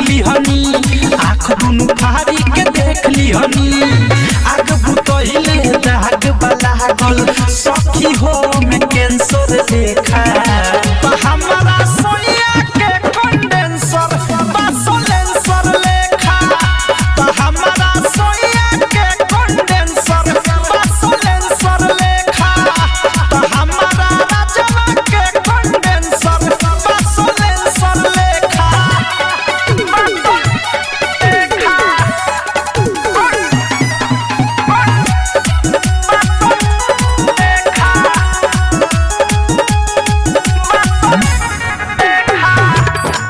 ली हनी आँख दुनु फाड़ी के देख ली हनी आग बुतहिले दाग वाला गल सखी हो में कैंसर देखा हमारा सोया के कंडेंसर बासोलेंसर लेखा हमारा सोया के कंडेंसर बासोलेंसर लेखा हमारा राजवा के कंडेंसर बासोलेंसर लेखा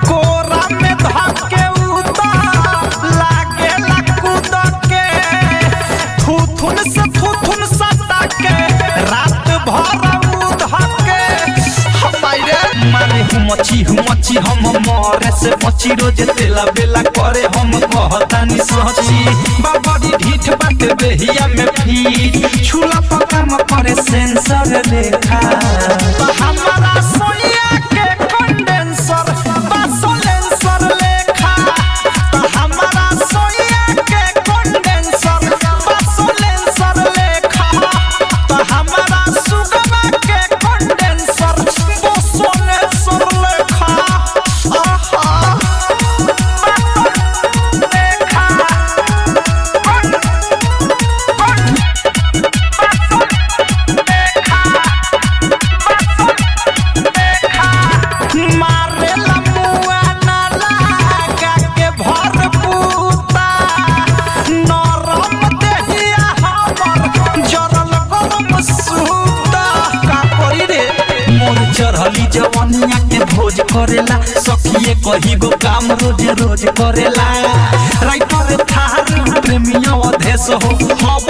कोरा में धके उतर लागे लकूद के थुथुन से थुथुन सटा के रात भर उधके हमारे मारे हुमची हम मरे से बची रोज तेला बेला करे हम कहतानी सची बाबरी ढीठ बात बेहिया में फीट छुला पका में करे सेंसर लेखा हमारा सोया के कंडेंसर बासोलेंसर लेखा हमारा सोया के कंडेंसर बासोलेंसर लेखा हमारा सुगमा के कंडेंसर बासोलेंसर लेखा मारे लमुआ ना लागा के भर पूता नरम देहिया हमर जरल गरम सूता का करी रे मोर चढ़ली जवनिया के भोज करेला सखिए कही गो काम रोज रोज करेला राइटर थार प्रेमिया अधेस हो हब